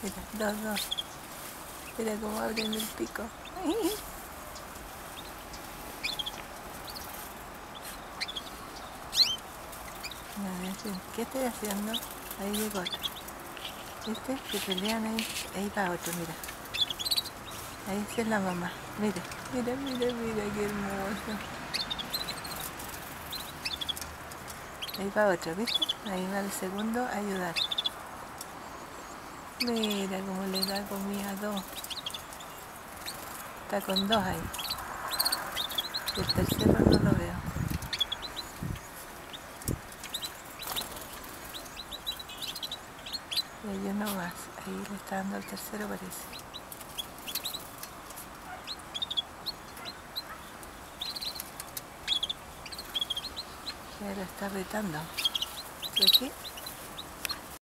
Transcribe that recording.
Mira, dos. Mira cómo abren el pico. ¿Qué estoy haciendo? Ahí llegó otro. ¿Viste? Que pelean ahí. Ahí va otro, mira. Ahí es la mamá. Mira, qué hermoso. Ahí va otro, ¿viste? Ahí va el segundo a ayudar. Mira cómo le da comida a dos. Está con dos ahí. Y el tercero no lo veo. Y hay uno más. Ahí le está dando el tercero, parece. Ya lo está retando. ¿Por aquí?